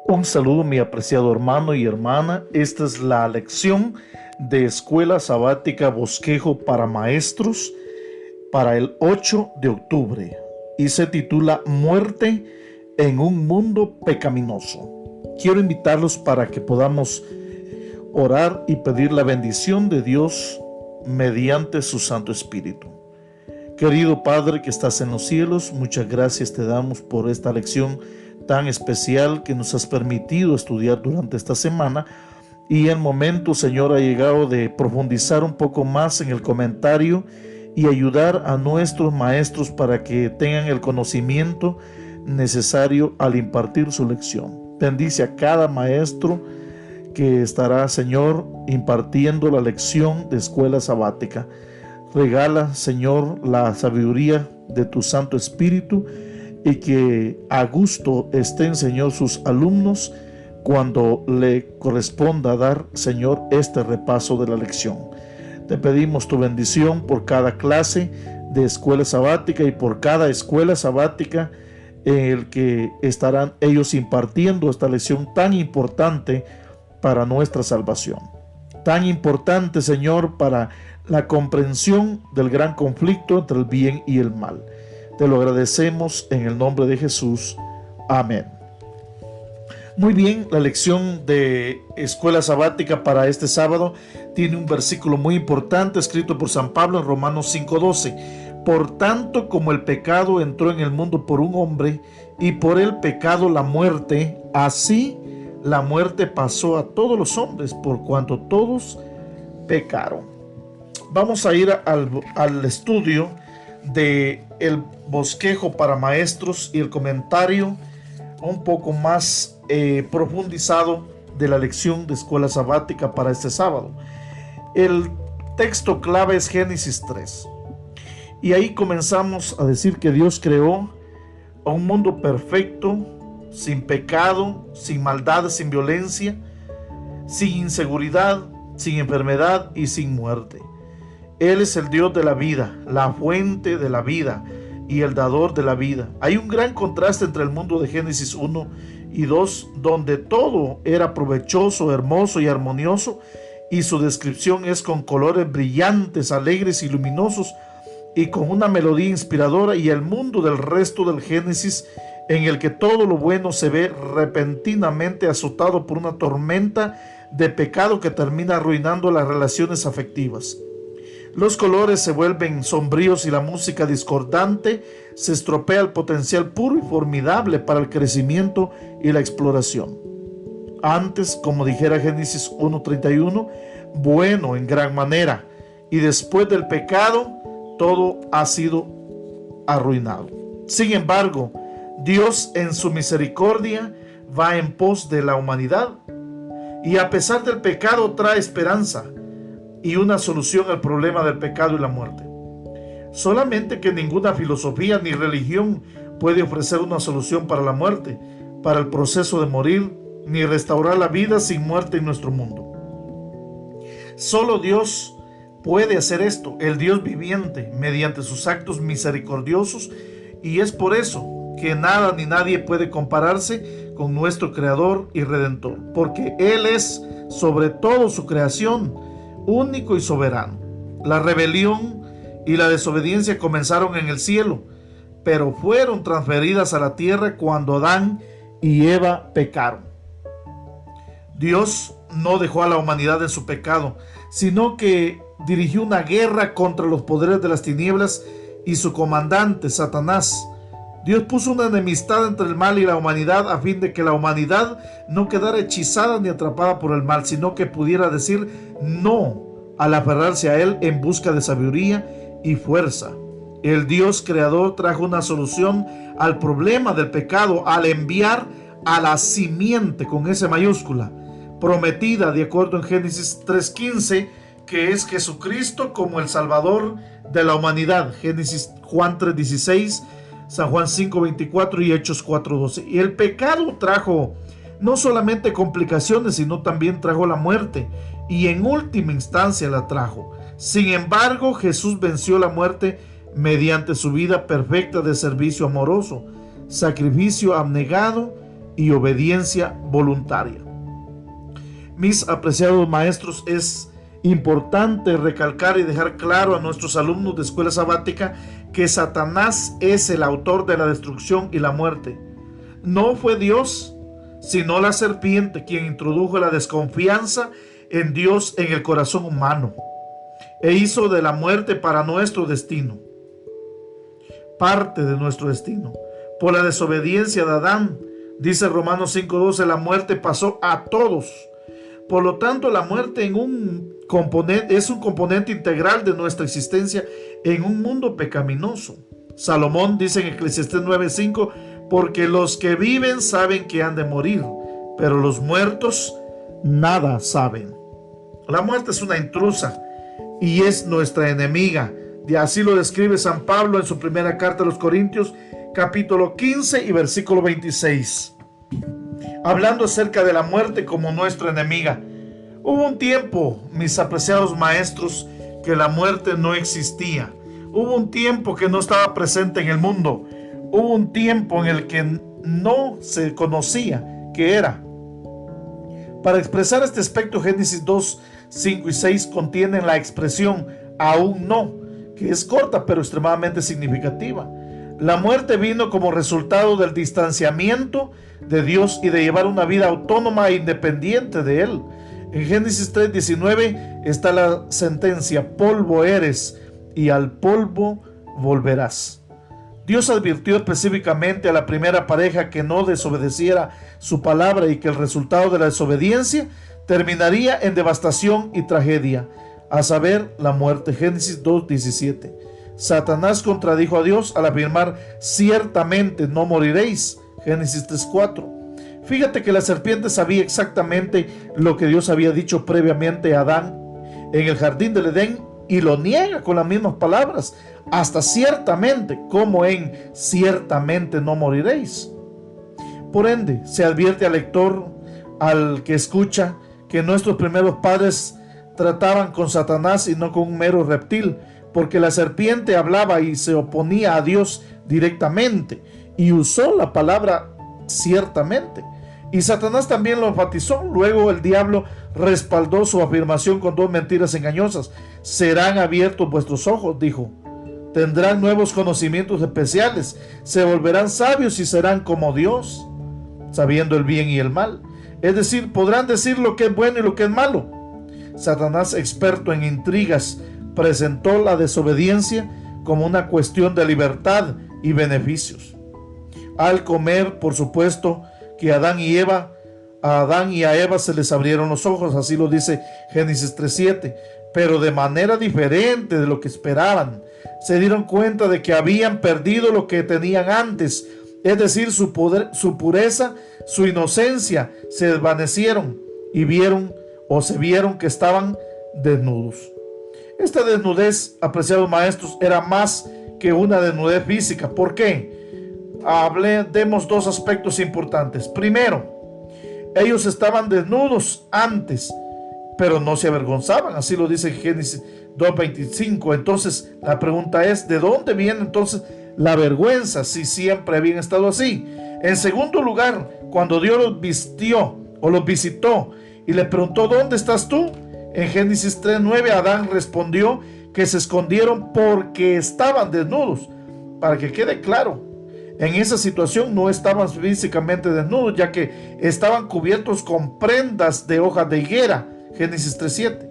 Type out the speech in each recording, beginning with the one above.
Un saludo, mi apreciado hermano y hermana. Esta es la lección de Escuela Sabática Bosquejo para Maestros para el 8 de octubre y se titula Muerte en un mundo pecaminoso. Quiero invitarlos para que podamos orar y pedir la bendición de Dios mediante su Santo Espíritu. Querido Padre que estás en los cielos, muchas gracias te damos por esta lección tan especial que nos has permitido estudiar durante esta semana, y el momento, Señor, ha llegado de profundizar un poco más en el comentario y ayudar a nuestros maestros para que tengan el conocimiento necesario al impartir su lección. Bendice a cada maestro que estará, Señor, impartiendo la lección de escuela sabática. Regala, Señor, la sabiduría de tu Santo Espíritu y que a gusto estén, Señor, sus alumnos cuando le corresponda dar, Señor, este repaso de la lección. Te pedimos tu bendición por cada clase de escuela sabática y por cada escuela sabática en el que estarán ellos impartiendo esta lección tan importante para nuestra salvación. Tan importante, Señor, para la comprensión del gran conflicto entre el bien y el mal. Te lo agradecemos en el nombre de Jesús. Amén. Muy bien, la lección de escuela sabática para este sábado tiene un versículo muy importante escrito por San Pablo en Romanos 5:12. Por tanto, como el pecado entró en el mundo por un hombre y por el pecado la muerte, así la muerte pasó a todos los hombres por cuanto todos pecaron. Vamos a ir al estudio de el bosquejo para maestros y el comentario un poco más profundizado de la lección de escuela sabática para este sábado. El texto clave es Génesis 3 y ahí comenzamos a decir que Dios creó a un mundo perfecto, sin pecado, sin maldad, sin violencia, sin inseguridad, sin enfermedad y sin muerte. Él es el Dios de la vida, la fuente de la vida y el dador de la vida. Hay un gran contraste entre el mundo de Génesis 1 y 2, donde todo era provechoso, hermoso y armonioso, y su descripción es con colores brillantes, alegres y luminosos, y con una melodía inspiradora, y el mundo del resto del Génesis, en el que todo lo bueno se ve repentinamente azotado por una tormenta de pecado que termina arruinando las relaciones afectivas. Los colores se vuelven sombríos y la música discordante, se estropea el potencial puro y formidable para el crecimiento y la exploración. Antes, como dijera Génesis 1:31, bueno en gran manera, y después del pecado, todo ha sido arruinado. Sin embargo, Dios en su misericordia va en pos de la humanidad y a pesar del pecado trae esperanza y una solución al problema del pecado y la muerte. Solamente que ninguna filosofía ni religión puede ofrecer una solución para la muerte, para el proceso de morir, ni restaurar la vida sin muerte en nuestro mundo. Solo Dios puede hacer esto, el Dios viviente, mediante sus actos misericordiosos, y es por eso que nada ni nadie puede compararse con nuestro Creador y Redentor, porque Él es sobre todo su creación, único y soberano. La rebelión y la desobediencia comenzaron en el cielo, pero fueron transferidas a la tierra cuando Adán y Eva pecaron. Dios no dejó a la humanidad en su pecado, sino que dirigió una guerra contra los poderes de las tinieblas y su comandante, Satanás. Dios puso una enemistad entre el mal y la humanidad a fin de que la humanidad no quedara hechizada ni atrapada por el mal, sino que pudiera decir no al aferrarse a él en busca de sabiduría y fuerza. El Dios creador trajo una solución al problema del pecado al enviar a la simiente, con S mayúscula, prometida de acuerdo en Génesis 3:15, que es Jesucristo como el Salvador de la humanidad. Génesis Juan 3:16, San Juan 5:24 y Hechos 4:12. Y el pecado trajo no solamente complicaciones, sino también trajo la muerte, y en última instancia la trajo. Sin embargo, Jesús venció la muerte mediante su vida perfecta de servicio amoroso, sacrificio abnegado y obediencia voluntaria. Mis apreciados maestros, es importante recalcar y dejar claro a nuestros alumnos de escuela sabática que Satanás es el autor de la destrucción y la muerte. No fue Dios, sino la serpiente quien introdujo la desconfianza en Dios en el corazón humano e hizo de la muerte para nuestro destino, parte de nuestro destino. Por la desobediencia de Adán, dice Romanos 5:12, la muerte pasó a todos. Por lo tanto, la muerte es un componente integral de nuestra existencia en un mundo pecaminoso. Salomón dice en Eclesiastés 9:5, porque los que viven saben que han de morir, pero los muertos nada saben. La muerte es una intrusa y es nuestra enemiga. Y así lo describe San Pablo en su primera carta a los Corintios, capítulo 15 y versículo 26. Hablando acerca de la muerte como nuestra enemiga. Hubo un tiempo, mis apreciados maestros, que la muerte no existía. Hubo un tiempo que no estaba presente en el mundo. Hubo un tiempo en el que no se conocía qué era. Para expresar este aspecto, Génesis 2, 5 y 6 contienen la expresión aún no, que es corta pero extremadamente significativa. La muerte vino como resultado del distanciamiento de Dios y de llevar una vida autónoma e independiente de Él. En Génesis 3:19 está la sentencia: polvo eres y al polvo volverás. Dios advirtió específicamente a la primera pareja que no desobedeciera su palabra y que el resultado de la desobediencia terminaría en devastación y tragedia, a saber, la muerte. Génesis 2:17. Satanás contradijo a Dios al afirmar: ciertamente no moriréis. Génesis 3:4. Fíjate que la serpiente sabía exactamente lo que Dios había dicho previamente a Adán en el jardín del Edén y lo niega con las mismas palabras, hasta ciertamente, como en ciertamente no moriréis. Por ende, se advierte al lector, al que escucha, que nuestros primeros padres trataban con Satanás y no con un mero reptil, porque la serpiente hablaba y se oponía a Dios directamente y usó la palabra ciertamente. Y Satanás también lo enfatizó. Luego el diablo respaldó su afirmación con dos mentiras engañosas. Serán abiertos vuestros ojos, dijo. Tendrán nuevos conocimientos especiales. Se volverán sabios y serán como Dios, sabiendo el bien y el mal. Es decir, podrán decir lo que es bueno y lo que es malo. Satanás, experto en intrigas, presentó la desobediencia como una cuestión de libertad y beneficios. Al comer, por supuesto, que a Adán y a Eva se les abrieron los ojos, así lo dice Génesis 3:7, pero de manera diferente de lo que esperaban. Se dieron cuenta de que habían perdido lo que tenían antes, es decir, su poder, su pureza, su inocencia, se desvanecieron y se vieron que estaban desnudos. Esta desnudez, apreciados maestros, era más que una desnudez física. ¿Por qué? Demos dos aspectos importantes. Primero, ellos estaban desnudos antes, pero no se avergonzaban, así lo dice Génesis 2:25. Entonces la pregunta es: ¿de dónde viene entonces la vergüenza si siempre habían estado así? En segundo lugar, cuando Dios los vistió o los visitó y les preguntó: ¿dónde estás tú? En Génesis 3:9 Adán respondió que se escondieron porque estaban desnudos. Para que quede claro, en esa situación no estaban físicamente desnudos, ya que estaban cubiertos con prendas de hojas de higuera, Génesis 3:7.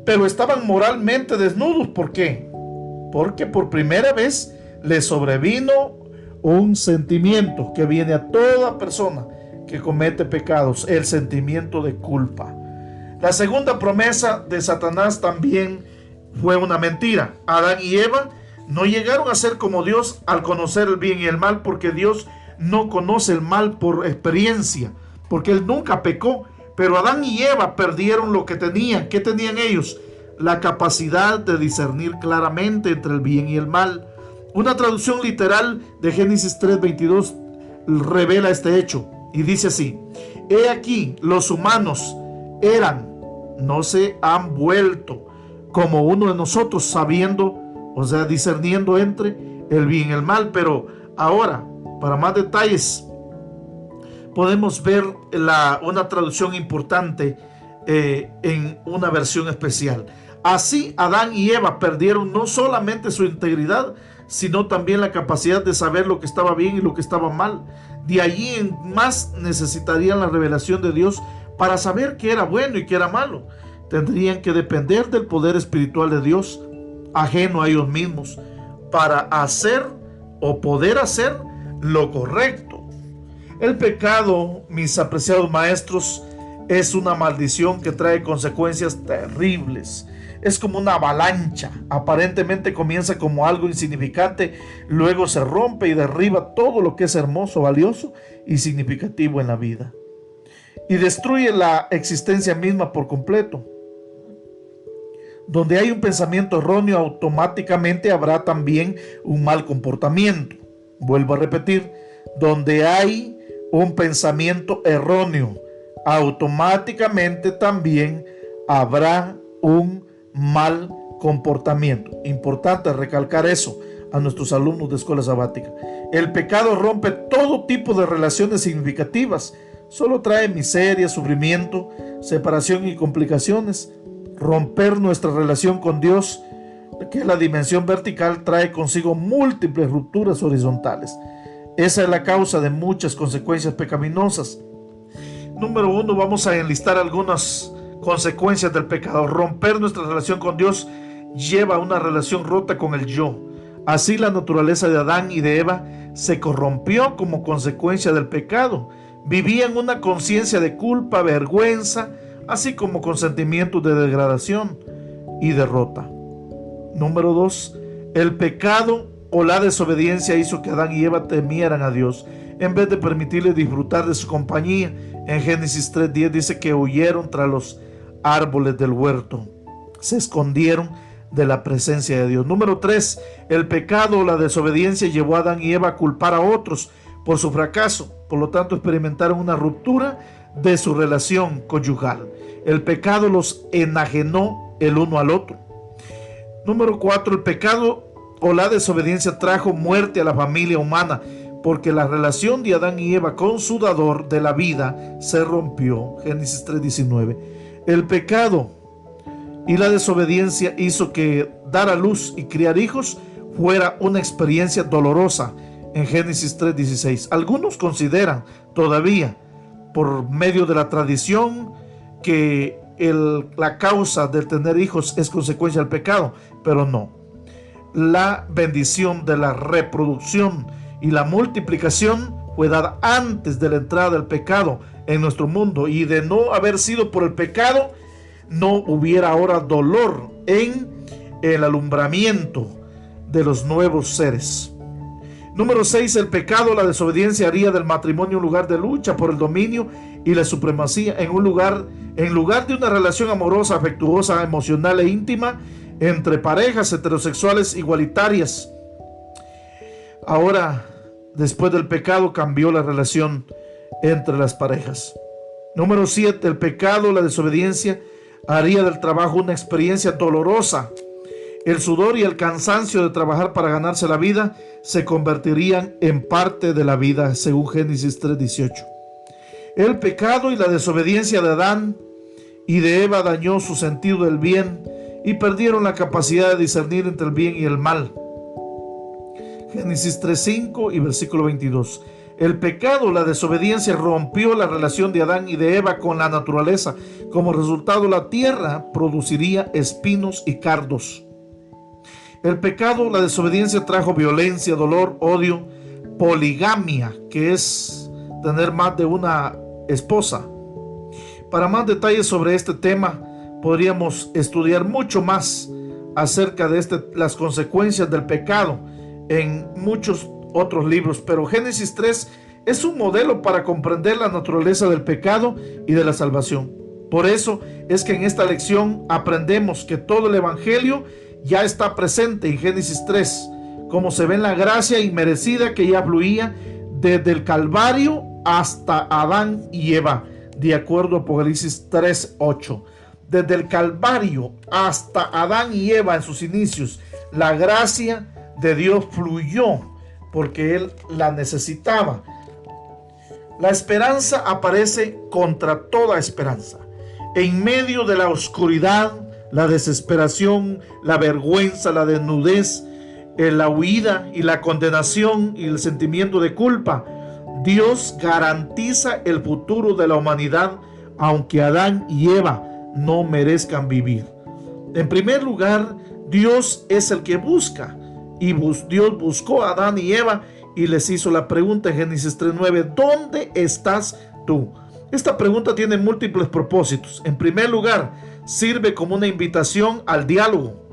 Pero estaban moralmente desnudos. ¿Por qué? Porque por primera vez les sobrevino un sentimiento que viene a toda persona que comete pecados: el sentimiento de culpa. La segunda promesa de Satanás también fue una mentira. Adán y Eva no llegaron a ser como Dios al conocer el bien y el mal, porque Dios no conoce el mal por experiencia, porque Él nunca pecó. Pero Adán y Eva perdieron lo que tenían. ¿Qué tenían ellos? La capacidad de discernir claramente entre el bien y el mal. Una traducción literal de Génesis 3:22 revela este hecho y dice así: he aquí, los humanos eran, no se han vuelto como uno de nosotros, sabiendo, o sea, discerniendo entre el bien y el mal. Pero ahora, para más detalles, podemos ver una traducción importante en una versión especial. Así Adán y Eva perdieron no solamente su integridad, sino también la capacidad de saber lo que estaba bien y lo que estaba mal. De allí en más necesitarían la revelación de Dios para saber qué era bueno y qué era malo. Tendrían que depender del poder espiritual de Dios, ajeno a ellos mismos, para hacer o poder hacer lo correcto. El pecado, mis apreciados maestros, es una maldición que trae consecuencias terribles. Es como una avalancha. Aparentemente comienza como algo insignificante, luego se rompe y derriba todo lo que es hermoso, valioso y significativo en la vida, y destruye la existencia misma por completo. Donde hay un pensamiento erróneo, automáticamente habrá también un mal comportamiento. Vuelvo a repetir, donde hay un pensamiento erróneo, automáticamente también habrá un mal comportamiento. Importante recalcar eso a nuestros alumnos de escuela sabática. El pecado rompe todo tipo de relaciones significativas. Solo trae miseria, sufrimiento, separación y complicaciones. Romper nuestra relación con Dios, que es la dimensión vertical, trae consigo múltiples rupturas horizontales. Esa es la causa de muchas consecuencias pecaminosas. Número 1, vamos a enlistar algunas consecuencias del pecado. Romper nuestra relación con Dios lleva a una relación rota con el yo. Así la naturaleza de Adán y de Eva se corrompió como consecuencia del pecado. Vivían una conciencia de culpa, vergüenza, así como con sentimientos de degradación y derrota. Número 2, el pecado o la desobediencia hizo que Adán y Eva temieran a Dios en vez de permitirles disfrutar de su compañía. En Génesis 3:10 dice que huyeron tras los árboles del huerto, se escondieron de la presencia de Dios. Número 3, el pecado o la desobediencia llevó a Adán y Eva a culpar a otros por su fracaso. Por lo tanto, experimentaron una ruptura de su relación conyugal. El pecado los enajenó el uno al otro. Número 4, el pecado o la desobediencia trajo muerte a la familia humana, porque la relación de Adán y Eva con su dador de la vida se rompió. Génesis 3:19. El pecado y la desobediencia hizo que dar a luz y criar hijos fuera una experiencia dolorosa. En Génesis 3:16. Algunos consideran todavía, por medio de la tradición, que la causa del tener hijos es consecuencia del pecado, pero no. La bendición de la reproducción y la multiplicación fue dada antes de la entrada del pecado en nuestro mundo, y de no haber sido por el pecado, no hubiera ahora dolor en el alumbramiento de los nuevos seres. Número 6, el pecado, la desobediencia haría del matrimonio un lugar de lucha por el dominio y la supremacía, en lugar de una relación amorosa, afectuosa, emocional e íntima entre parejas heterosexuales igualitarias. Ahora, después del pecado, cambió la relación entre las parejas. Número 7, el pecado, la desobediencia haría del trabajo una experiencia dolorosa. El sudor y el cansancio de trabajar para ganarse la vida se convertirían en parte de la vida, según Génesis 3:18. El pecado y la desobediencia de Adán y de Eva dañó su sentido del bien y perdieron la capacidad de discernir entre el bien y el mal. Génesis 3:5 y versículo 22. El pecado, la desobediencia rompió la relación de Adán y de Eva con la naturaleza. Como resultado, la tierra produciría espinos y cardos. El pecado, la desobediencia trajo violencia, dolor, odio, poligamia, que es tener más de una esposa. Para más detalles sobre este tema, podríamos estudiar mucho más acerca de las consecuencias del pecado en muchos otros libros, pero Génesis 3 es un modelo para comprender la naturaleza del pecado y de la salvación. Por eso es que en esta lección aprendemos que todo el evangelio ya está presente en Génesis 3, como se ve en la gracia inmerecida que ya fluía desde el Calvario hasta Adán y Eva, de acuerdo a Apocalipsis 3:8. Desde el Calvario hasta Adán y Eva en sus inicios, la gracia de Dios fluyó porque Él la necesitaba. La esperanza aparece contra toda esperanza. En medio de la oscuridad, la desesperación, la vergüenza, la desnudez, la huida y la condenación y el sentimiento de culpa, Dios garantiza el futuro de la humanidad, aunque Adán y Eva no merezcan vivir. En primer lugar, Dios es el que busca, y Dios buscó a Adán y Eva y les hizo la pregunta en Génesis 3:9: ¿dónde estás tú? Esta pregunta tiene múltiples propósitos. En primer lugar, sirve como una invitación al diálogo.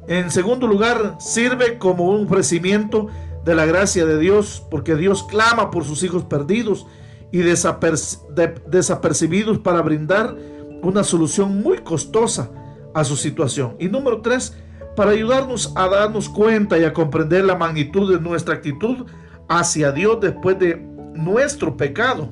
En segundo lugar, sirve como un ofrecimiento de la gracia de Dios, porque Dios clama por sus hijos perdidos y desapercibidos para brindar una solución muy costosa a su situación. Y número 3, para ayudarnos a darnos cuenta y a comprender la magnitud de nuestra actitud hacia Dios después de nuestro pecado.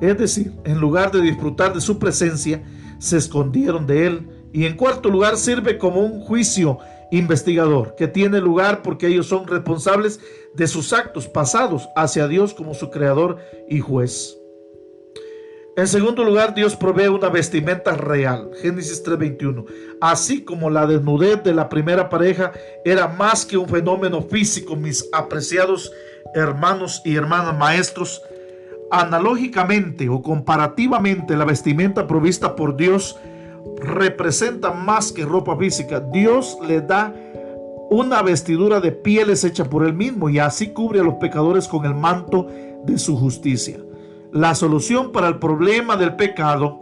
Es decir, en lugar de disfrutar de su presencia, se escondieron de Él. Y en cuarto lugar, sirve como un juicio investigador que tiene lugar porque ellos son responsables de sus actos pasados hacia Dios como su creador y juez. En segundo lugar, Dios provee una vestimenta real. Génesis 3:21. Así como la desnudez de la primera pareja era más que un fenómeno físico, mis apreciados hermanos y hermanas maestros, analógicamente o comparativamente, la vestimenta provista por Dios representa más que ropa física. Dios le da una vestidura de pieles hecha por Él mismo, y así cubre a los pecadores con el manto de su justicia. La solución para el problema del pecado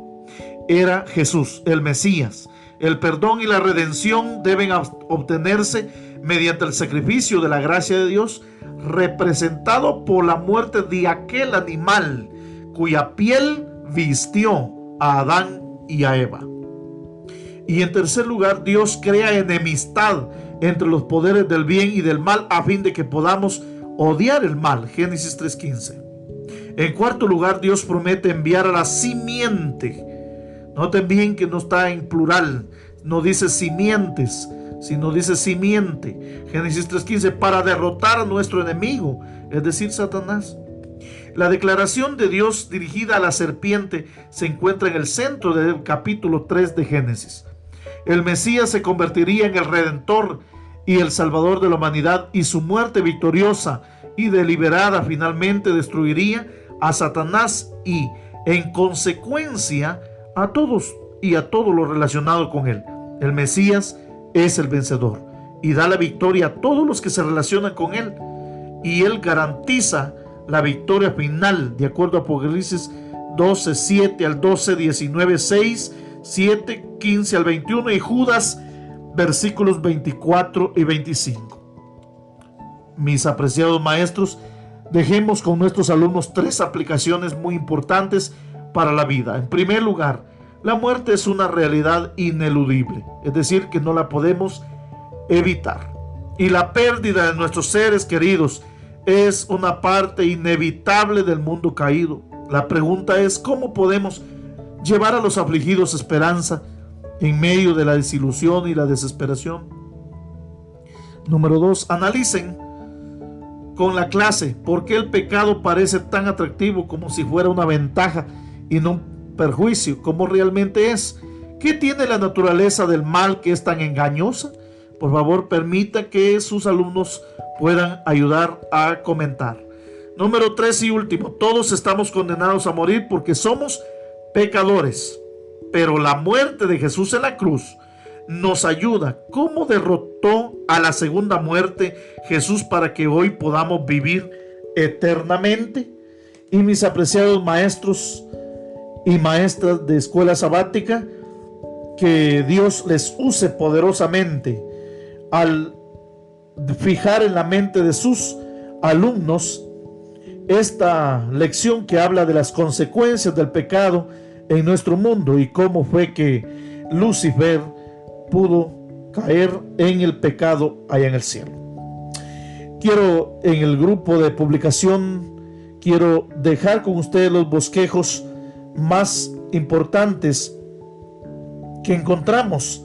era Jesús, el Mesías. El perdón y la redención deben obtenerse mediante el sacrificio de la gracia de Dios, representado por la muerte de aquel animal cuya piel vistió a Adán y a Eva. Y en tercer lugar, Dios crea enemistad entre los poderes del bien y del mal a fin de que podamos odiar el mal. Génesis 3:15. En cuarto lugar, Dios promete enviar a la simiente. Noten bien que no está en plural, no dice simientes, sino dice simiente. Génesis 3:15, para derrotar a nuestro enemigo, es decir, Satanás. La declaración de Dios dirigida a la serpiente se encuentra en el centro del capítulo 3 de Génesis. El Mesías se convertiría en el Redentor y el Salvador de la humanidad, y su muerte victoriosa y deliberada finalmente destruiría a Satanás y, en consecuencia, a todos y a todo lo relacionado con él. El Mesías es el vencedor y da la victoria a todos los que se relacionan con él, y él garantiza la victoria final, de acuerdo a Apocalipsis 12, 7 al 12, 19, 6, 7, 15 al 21 y Judas versículos 24 y 25. Mis apreciados maestros, dejemos con nuestros alumnos 3 aplicaciones muy importantes para la vida. En primer lugar, la muerte es una realidad ineludible, es decir, que no la podemos evitar. Y la pérdida de nuestros seres queridos es una parte inevitable del mundo caído. La pregunta es: ¿cómo podemos llevar a los afligidos esperanza en medio de la desilusión y la desesperación? Número 2, analicen con la clase por qué el pecado parece tan atractivo como si fuera una ventaja y no un perjuicio, como realmente es. ¿Qué tiene la naturaleza del mal que es tan engañosa? Por favor, permita que sus alumnos puedan ayudar a comentar. Número 3 y último, todos estamos condenados a morir porque somos pecadores, pero la muerte de Jesús en la cruz nos ayuda. ¿Cómo derrotó a la segunda muerte Jesús para que hoy podamos vivir eternamente? Y mis apreciados maestros y maestras de escuela sabática, que Dios les use poderosamente al fijar en la mente de sus alumnos esta lección que habla de las consecuencias del pecado en nuestro mundo y cómo fue que Lucifer pudo caer en el pecado allá en el cielo. Quiero, en el grupo de publicación, quiero dejar con ustedes los bosquejos más importantes que encontramos.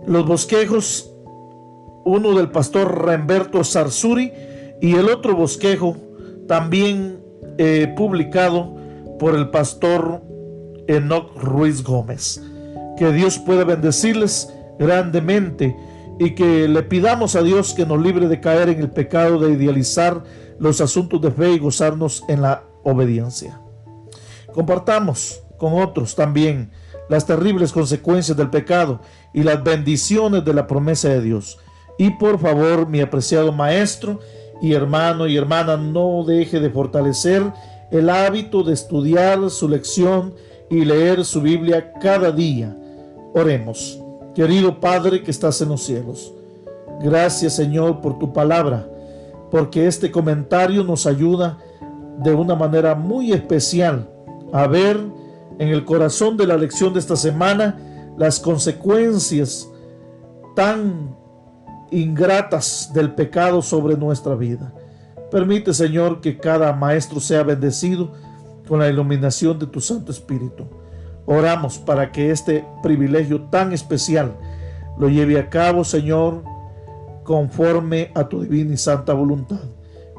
Los bosquejos, uno del pastor Ramberto Sarsuri y el otro bosquejo también publicado por el pastor Enoch Ruiz Gómez. Que Dios pueda bendecirles grandemente y que le pidamos a Dios que nos libre de caer en el pecado de idealizar los asuntos de fe y gozarnos en la obediencia. Compartamos con otros también las terribles consecuencias del pecado y las bendiciones de la promesa de Dios. Y por favor, mi apreciado maestro y hermana, no deje de fortalecer el hábito de estudiar su lección y leer su Biblia cada día. Oremos. Querido Padre que estás en los cielos, gracias Señor por tu palabra, porque este comentario nos ayuda de una manera muy especial a ver en el corazón de la lección de esta semana las consecuencias tan ingratas del pecado sobre nuestra vida. Permite, Señor, que cada maestro sea bendecido con la iluminación de tu Santo Espíritu. Oramos para que este privilegio tan especial lo lleve a cabo, Señor, conforme a tu divina y santa voluntad.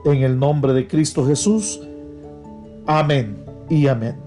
En el nombre de Cristo Jesús. Amén y amén.